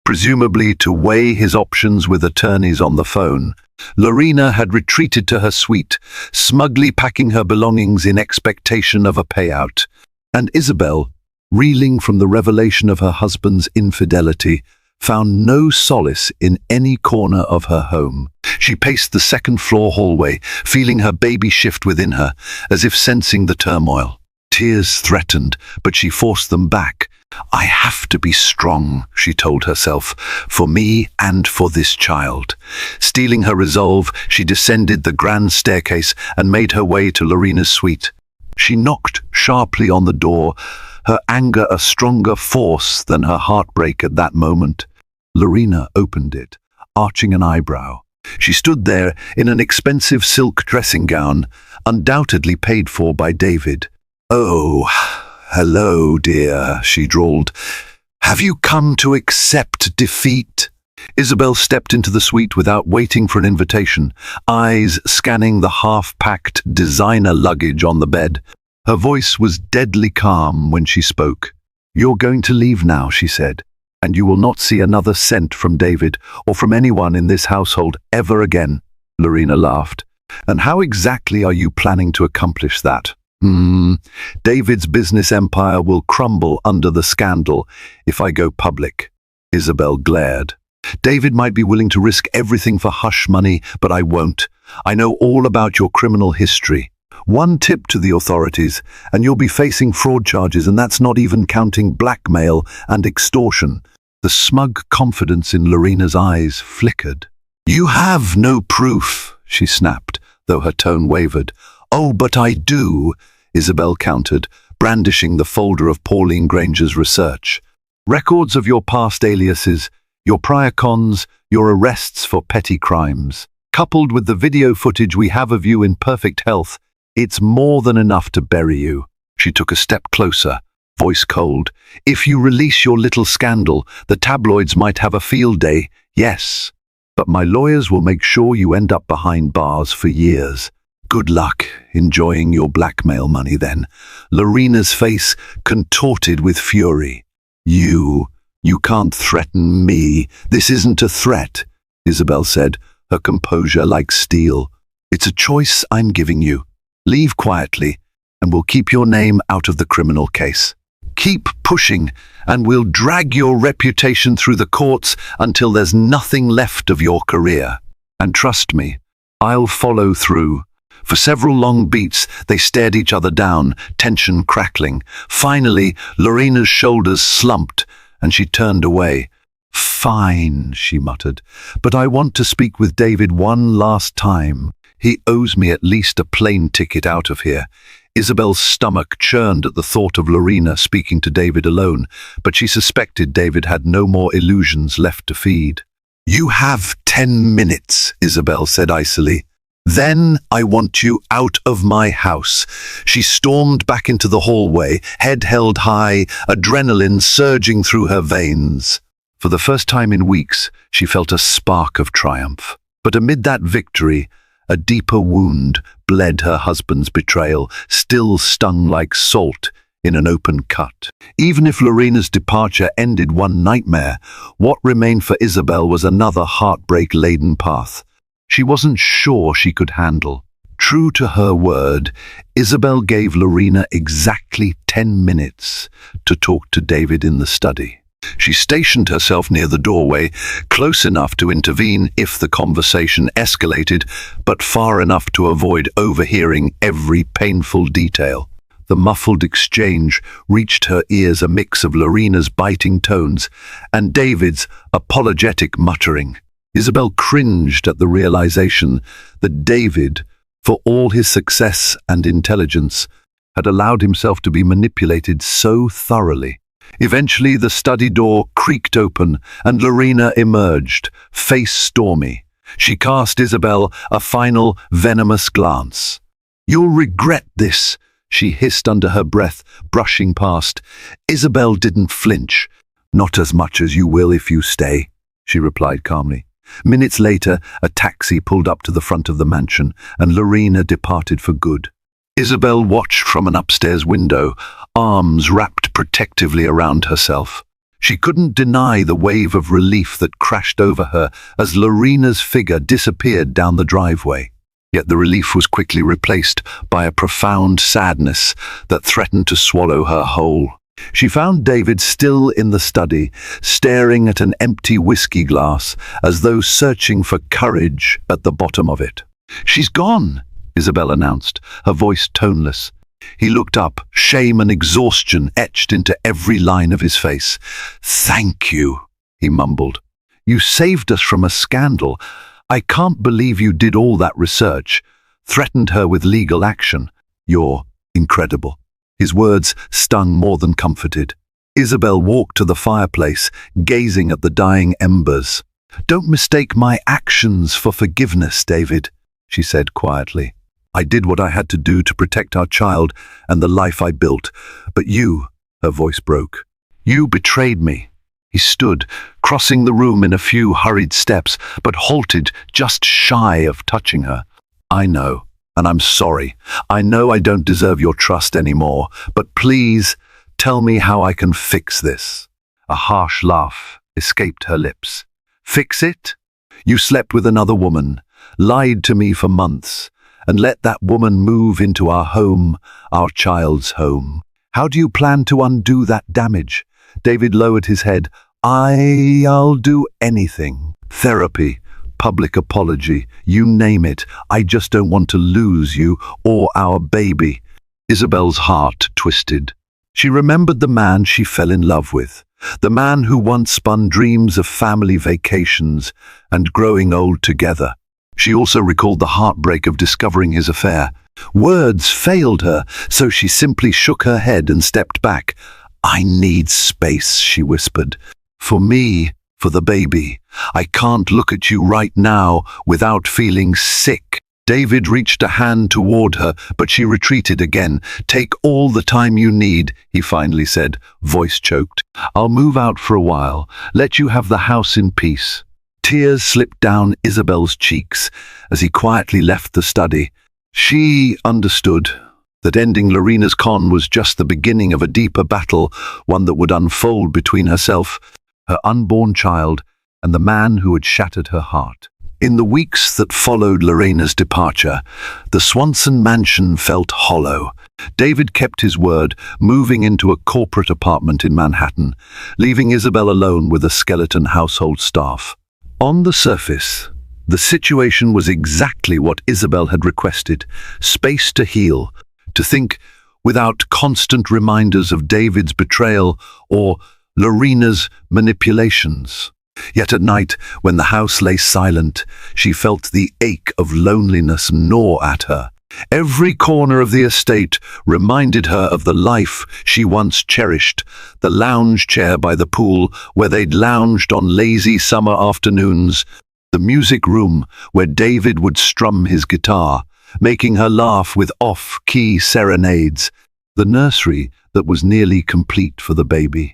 [SPEAKER 1] presumably to weigh his options with attorneys on the phone. Lorena had retreated to her suite, smugly packing her belongings in expectation of a payout. And Isabel, reeling from the revelation of her husband's infidelity, found no solace in any corner of her home. She paced the second-floor hallway, feeling her baby shift within her, as if sensing the turmoil. Tears threatened, but she forced them back, I have to be strong, she told herself, for me and for this child. Steeling her resolve, she descended the grand staircase and made her way to Lorena's suite. She knocked sharply on the door, her anger a stronger force than her heartbreak at that moment. Lorena opened it, arching an eyebrow. She stood there in an expensive silk dressing gown, undoubtedly paid for by David. "Oh, hello, dear," she drawled. "Have you come to accept defeat?" Isabel stepped into the suite without waiting for an invitation, eyes scanning the half-packed designer luggage on the bed. Her voice was deadly calm when she spoke. "You're going to leave now," she said, "and you will not see another cent from David or from anyone in this household ever again." Lorena laughed. "And how exactly are you planning to accomplish that?" David's business empire will crumble under the scandal if I go public." Isabel glared. "David might be willing to risk everything for hush money, but I won't. I know all about your criminal history. One tip to the authorities, and you'll be facing fraud charges, and that's not even counting blackmail and extortion." The smug confidence in Lorena's eyes flickered. "You have no proof," she snapped, though her tone wavered. "Oh, but I do," Isabel countered, brandishing the folder of Pauline Granger's research. "Records of your past aliases, your prior cons, your arrests for petty crimes. Coupled with the video footage we have of you in perfect health, it's more than enough to bury you." She took a step closer, voice cold. "If you release your little scandal, the tabloids might have a field day, yes. But my lawyers will make sure you end up behind bars for years. Good luck enjoying your blackmail money then." Lorena's face contorted with fury. You can't threaten me. This isn't a threat," Isabel said, her composure like steel. "It's a choice I'm giving you. Leave quietly, and we'll keep your name out of the criminal case. Keep pushing, and we'll drag your reputation through the courts until there's nothing left of your career. And trust me, I'll follow through." For several long beats, they stared each other down, tension crackling. Finally, Lorena's shoulders slumped, and she turned away. "Fine," she muttered, "but I want to speak with David one last time. He owes me at least a plane ticket out of here." Isabel's stomach churned at the thought of Lorena speaking to David alone, but she suspected David had no more illusions left to feed. "You have 10 minutes, Isabel said icily. "Then I want you out of my house." She stormed back into the hallway, head held high, adrenaline surging through her veins. For the first time in weeks, she felt a spark of triumph. But amid that victory, a deeper wound bled. Her husband's betrayal still stung like salt in an open cut. Even if Lorena's departure ended one nightmare, what remained for Isabel was another heartbreak-laden path she wasn't sure she could handle. True to her word, Isabel gave Lorena exactly 10 minutes to talk to David in the study. She stationed herself near the doorway, close enough to intervene if the conversation escalated, but far enough to avoid overhearing every painful detail. The muffled exchange reached her ears, a mix of Lorena's biting tones and David's apologetic muttering. Isabel cringed at the realization that David, for all his success and intelligence, had allowed himself to be manipulated so thoroughly. Eventually, the study door creaked open and Lorena emerged, face stormy. She cast Isabel a final, venomous glance. "You'll regret this," she hissed under her breath, brushing past. Isabel didn't flinch. "Not as much as you will if you stay," she replied calmly. Minutes later, a taxi pulled up to the front of the mansion, and Lorena departed for good. Isabel watched from an upstairs window, arms wrapped protectively around herself. She couldn't deny the wave of relief that crashed over her as Lorena's figure disappeared down the driveway. Yet the relief was quickly replaced by a profound sadness that threatened to swallow her whole. She found David still in the study, staring at an empty whiskey glass, as though searching for courage at the bottom of it. "She's gone," Isabel announced, her voice toneless. He looked up, shame and exhaustion etched into every line of his face. "Thank you," he mumbled. "You saved us from a scandal. I can't believe you did all that research. Threatened her with legal action. You're incredible." His words stung more than comforted. Isabel walked to the fireplace, gazing at the dying embers. "Don't mistake my actions for forgiveness, David," she said quietly. "I did what I had to do to protect our child and the life I built. But you," her voice broke, "you betrayed me." He stood, crossing the room in a few hurried steps, but halted just shy of touching her. "I know, and I'm sorry. I know I don't deserve your trust anymore, but please tell me how I can fix this." A harsh laugh escaped her lips. "Fix it? You slept with another woman, lied to me for months, and let that woman move into our home, our child's home. How do you plan to undo that damage?" David lowered his head. I'll do anything. Therapy, public apology, you name it. I just don't want to lose you or our baby." Isabel's heart twisted. She remembered the man she fell in love with, the man who once spun dreams of family vacations and growing old together. She also recalled the heartbreak of discovering his affair. Words failed her, so she simply shook her head and stepped back. "I need space," she whispered. "For me, for the baby. I can't look at you right now without feeling sick." David reached a hand toward her, but she retreated again. "Take all the time you need," he finally said, voice choked. "I'll move out for a while. Let you have the house in peace." Tears slipped down Isabel's cheeks as he quietly left the study. She understood that ending Lorena's con was just the beginning of a deeper battle, one that would unfold between herself, her unborn child, and the man who had shattered her heart. In the weeks that followed Lorena's departure, the Swanson mansion felt hollow. David kept his word, moving into a corporate apartment in Manhattan, leaving Isabel alone with a skeleton household staff. On the surface, the situation was exactly what Isabel had requested: space to heal, to think without constant reminders of David's betrayal or Lorena's manipulations. Yet at night, when the house lay silent, she felt the ache of loneliness gnaw at her. Every corner of the estate reminded her of the life she once cherished, the lounge chair by the pool where they'd lounged on lazy summer afternoons, the music room where David would strum his guitar, making her laugh with off-key serenades, the nursery that was nearly complete for the baby.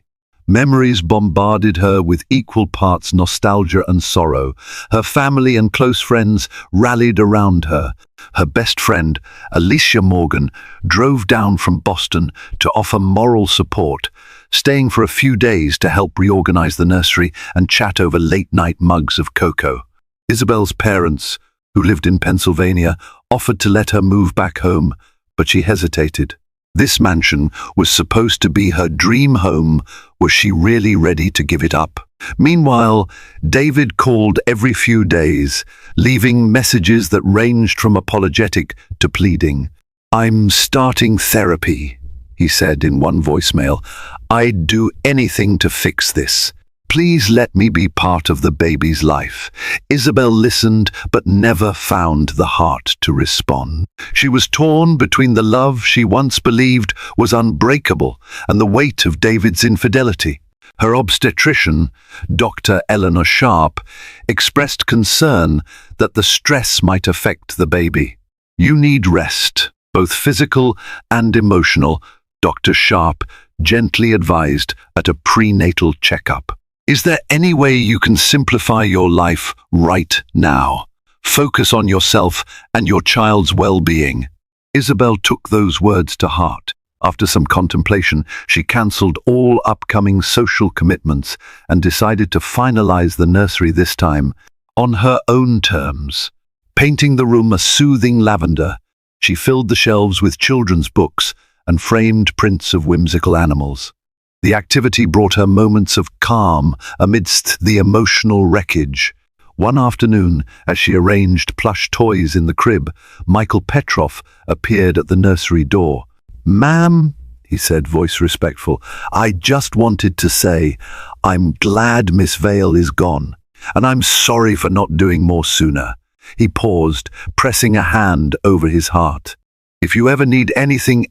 [SPEAKER 1] Memories bombarded her with equal parts nostalgia and sorrow. Her family and close friends rallied around her. Her best friend, Alicia Morgan, drove down from Boston to offer moral support, staying for a few days to help reorganize the nursery and chat over late-night mugs of cocoa. Isabel's parents, who lived in Pennsylvania, offered to let her move back home, but she hesitated. This mansion was supposed to be her dream home. Was she really ready to give it up? Meanwhile, David called every few days, leaving messages that ranged from apologetic to pleading. "I'm starting therapy," he said in one voicemail. "I'd do anything to fix this. Please let me be part of the baby's life." Isabel listened, but never found the heart to respond. She was torn between the love she once believed was unbreakable and the weight of David's infidelity. Her obstetrician, Dr. Eleanor Sharp, expressed concern that the stress might affect the baby. "You need rest, both physical and emotional," Dr. Sharp gently advised at a prenatal checkup. "Is there any way you can simplify your life right now? Focus on yourself and your child's well-being." Isabel took those words to heart. After some contemplation, she cancelled all upcoming social commitments and decided to finalize the nursery this time on her own terms. Painting the room a soothing lavender, she filled the shelves with children's books and framed prints of whimsical animals. The activity brought her moments of calm amidst the emotional wreckage. One afternoon, as she arranged plush toys in the crib, Michael Petroff appeared at the nursery door. "Ma'am," he said, voice respectful, "I just wanted to say I'm glad Miss Vale is gone, and I'm sorry for not doing more sooner." He paused, pressing a hand over his heart. "If you ever need anything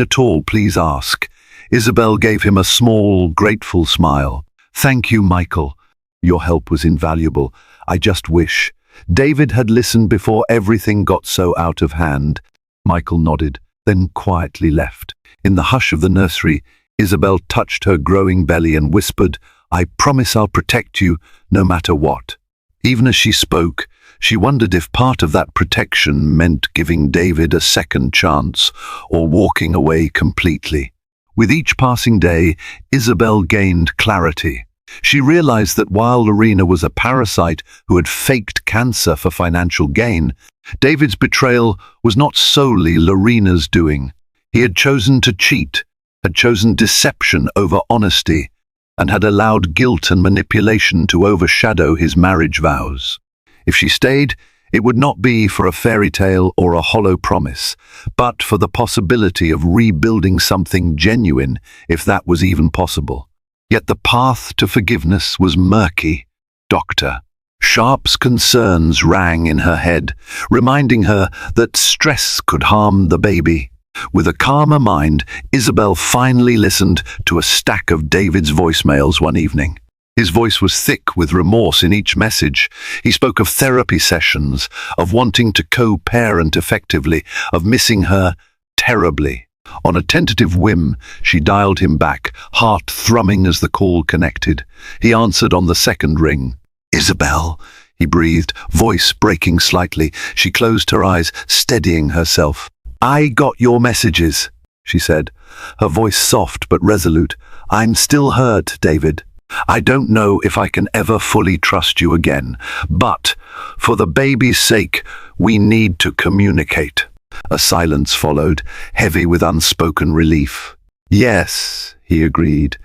[SPEAKER 1] at all, please ask." Isabel gave him a small, grateful smile. "Thank you, Michael. Your help was invaluable. I just wish." David had listened before everything got so out of hand. Michael nodded, then quietly left. In the hush of the nursery, Isabel touched her growing belly and whispered, "I promise I'll protect you, no matter what." Even as she spoke, she wondered if part of that protection meant giving David a second chance or walking away completely. With each passing day, Isabel gained clarity. She realized that while Lorena was a parasite who had faked cancer for financial gain, David's betrayal was not solely Lorena's doing. He had chosen to cheat, had chosen deception over honesty, and had allowed guilt and manipulation to overshadow his marriage vows. If she stayed, it would not be for a fairy tale or a hollow promise, but for the possibility of rebuilding something genuine, if that was even possible. Yet the path to forgiveness was murky. Doctor. Sharp's concerns rang in her head, reminding her that stress could harm the baby. With a calmer mind, Isabel finally listened to a stack of David's voicemails one evening. His voice was thick with remorse in each message. He spoke of therapy sessions, of wanting to co-parent effectively, of missing her terribly. On a tentative whim, she dialed him back, heart thrumming as the call connected. He answered on the second ring. "Isabel," he breathed, voice breaking slightly. She closed her eyes, steadying herself. "I got your messages," she said, her voice soft but resolute. "I'm still hurt, David. I don't know if I can ever fully trust you again, but for the baby's sake, we need to communicate." A silence followed, heavy with unspoken relief. "Yes," he agreed.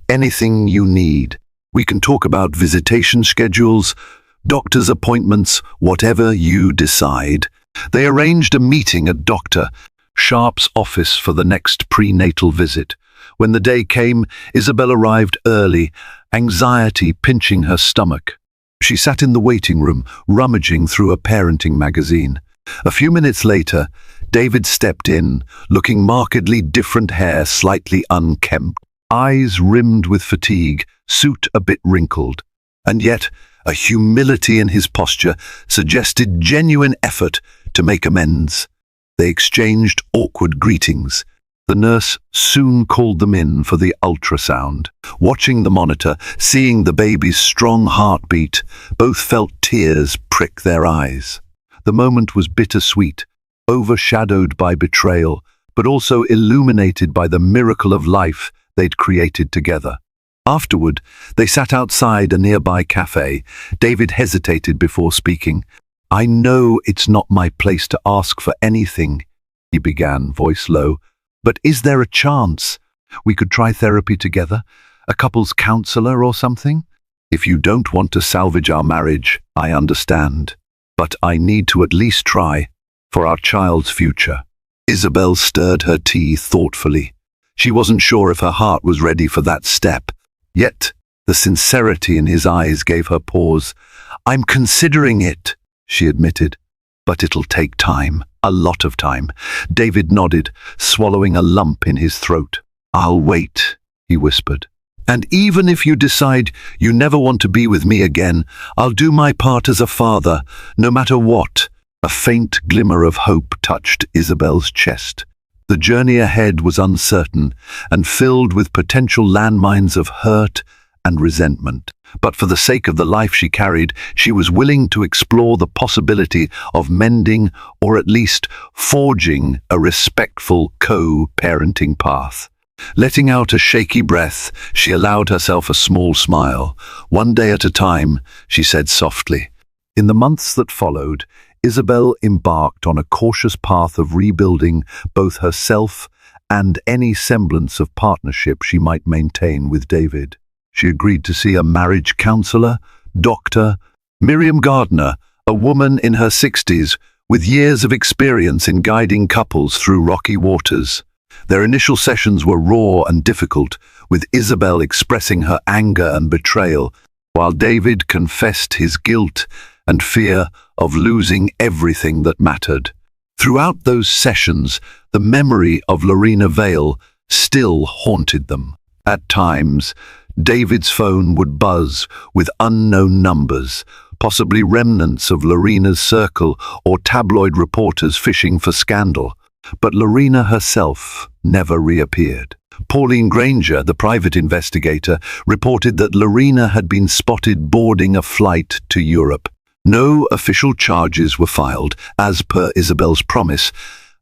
[SPEAKER 1] "Anything you need. We can talk about visitation schedules, doctor's appointments, whatever you decide." They arranged a meeting at Dr. Sharp's office for the next prenatal visit. When the day came, Isabel arrived early, anxiety pinching her stomach. She sat in the waiting room, rummaging through a parenting magazine. A few minutes later, David stepped in, looking markedly different, hair slightly unkempt, eyes rimmed with fatigue, suit a bit wrinkled. And yet, a humility in his posture suggested genuine effort to make amends. They exchanged awkward greetings. The nurse soon called them in for the ultrasound. Watching the monitor, seeing the baby's strong heartbeat, both felt tears prick their eyes. The moment was bittersweet, overshadowed by betrayal, but also illuminated by the miracle of life they'd created together. Afterward, they sat outside a nearby cafe. David hesitated before speaking. "I know it's not my place to ask for anything," he began, voice low, "but is there a chance we could try therapy together? A couples counselor or something? If you don't want to salvage our marriage, I understand. But I need to at least try, for our child's future." Isabel stirred her tea thoughtfully. She wasn't sure if her heart was ready for that step. Yet, the sincerity in his eyes gave her pause. "I'm considering it," she admitted, "but it'll take time, a lot of time." David nodded, swallowing a lump in his throat. "I'll wait," he whispered. "And even if you decide you never want to be with me again, I'll do my part as a father, no matter what." A faint glimmer of hope touched Isabel's chest. The journey ahead was uncertain and filled with potential landmines of hurt and resentment. But for the sake of the life she carried, she was willing to explore the possibility of mending or at least forging a respectful co-parenting path. Letting out a shaky breath, she allowed herself a small smile. "One day at a time," she said softly. In the months that followed, Isabel embarked on a cautious path of rebuilding both herself and any semblance of partnership she might maintain with David. She agreed to see a marriage counselor, Dr. Miriam Gardner, a woman in her 60s with years of experience in guiding couples through rocky waters. Their initial sessions were raw and difficult, with Isabel expressing her anger and betrayal, while David confessed his guilt and fear of losing everything that mattered. Throughout those sessions, the memory of Lorena Vale still haunted them. At times, David's phone would buzz with unknown numbers, possibly remnants of Lorena's circle or tabloid reporters fishing for scandal. But Lorena herself never reappeared. Pauline Granger, the private investigator, reported that Lorena had been spotted boarding a flight to Europe. No official charges were filed, as per Isabel's promise,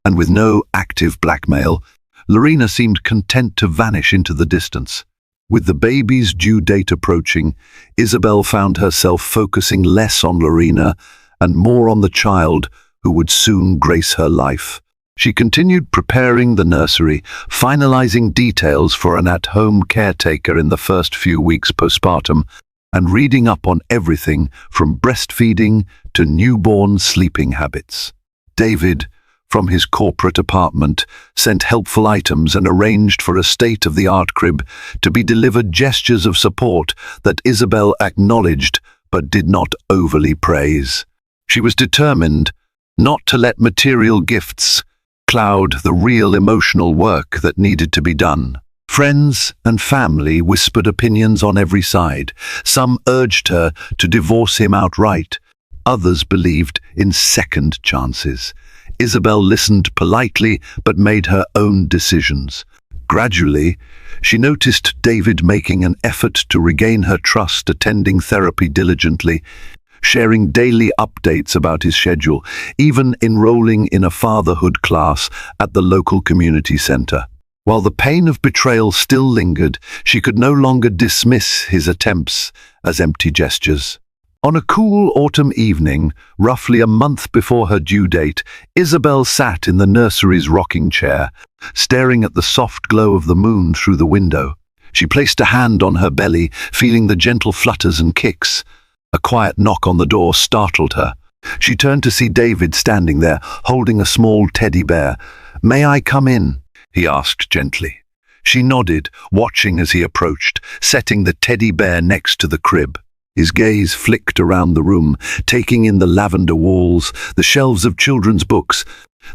[SPEAKER 1] and with no active blackmail, Lorena seemed content to vanish into the distance. With the baby's due date approaching, Isabel found herself focusing less on Lorena and more on the child who would soon grace her life. She continued preparing the nursery, finalizing details for an at-home caretaker in the first few weeks postpartum, and reading up on everything from breastfeeding to newborn sleeping habits. David, from his corporate apartment, sent helpful items and arranged for a state-of-the-art crib to be delivered, gestures of support that Isabel acknowledged but did not overly praise. She was determined not to let material gifts cloud the real emotional work that needed to be done. Friends and family whispered opinions on every side. Some urged her to divorce him outright. Others believed in second chances. Isabel listened politely but made her own decisions. Gradually, she noticed David making an effort to regain her trust, attending therapy diligently, sharing daily updates about his schedule, even enrolling in a fatherhood class at the local community center. While the pain of betrayal still lingered, she could no longer dismiss his attempts as empty gestures. On a cool autumn evening, roughly a month before her due date, Isabel sat in the nursery's rocking chair, staring at the soft glow of the moon through the window. She placed a hand on her belly, feeling the gentle flutters and kicks. A quiet knock on the door startled her. She turned to see David standing there, holding a small teddy bear. "May I come in?" he asked gently. She nodded, watching as he approached, setting the teddy bear next to the crib. His gaze flicked around the room, taking in the lavender walls, the shelves of children's books,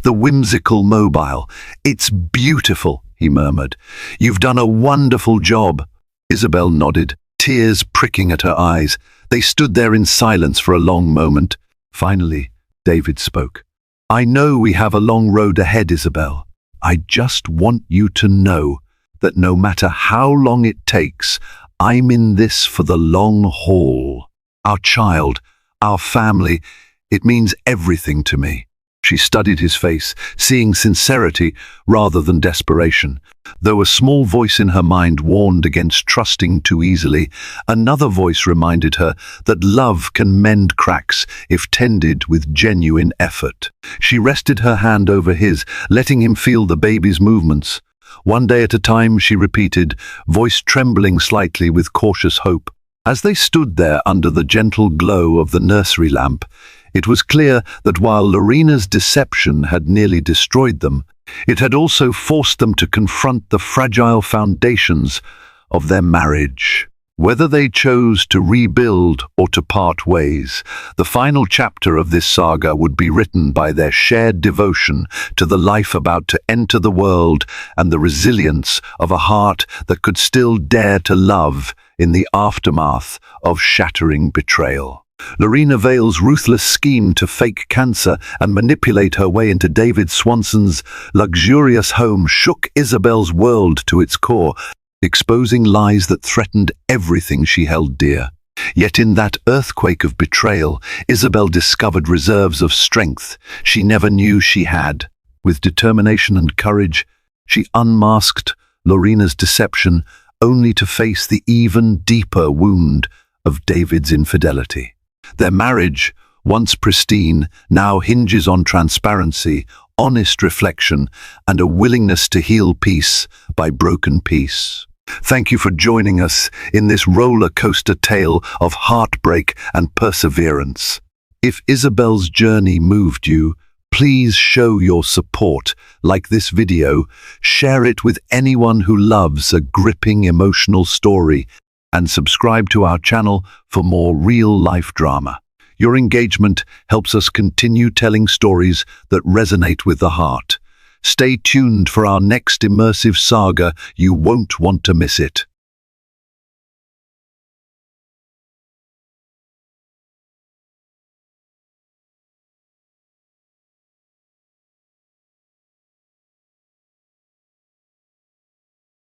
[SPEAKER 1] the whimsical mobile. "It's beautiful," he murmured. "You've done a wonderful job." Isabel nodded, tears pricking at her eyes. They stood there in silence for a long moment. Finally, David spoke. "I know we have a long road ahead, Isabel. I just want you to know that no matter how long it takes, I'm in this for the long haul. Our child, our family, it means everything to me." She studied his face, seeing sincerity rather than desperation. Though a small voice in her mind warned against trusting too easily, another voice reminded her that love can mend cracks if tended with genuine effort. She rested her hand over his, letting him feel the baby's movements. "One day at a time," she repeated, voice trembling slightly with cautious hope. As they stood there under the gentle glow of the nursery lamp, it was clear that while Lorena's deception had nearly destroyed them, it had also forced them to confront the fragile foundations of their marriage. Whether they chose to rebuild or to part ways, the final chapter of this saga would be written by their shared devotion to the life about to enter the world and the resilience of a heart that could still dare to love in the aftermath of shattering betrayal. Lorena Vale's ruthless scheme to fake cancer and manipulate her way into David Swanson's luxurious home shook Isabel's world to its core, exposing lies that threatened everything she held dear. Yet in that earthquake of betrayal, Isabel discovered reserves of strength she never knew she had. With determination and courage, she unmasked Lorena's deception, only to face the even deeper wound of David's infidelity. Their marriage, once pristine, now hinges on transparency, honest reflection, and a willingness to heal piece by broken piece. Thank you for joining us in this roller coaster tale of heartbreak and perseverance. If Isabel's journey moved you, Please show your support, like this video, share it with anyone who loves a gripping emotional story, and subscribe to our channel for more real-life drama. Your engagement helps us continue telling stories that resonate with the heart. Stay tuned for our next immersive saga. You won't want to miss it.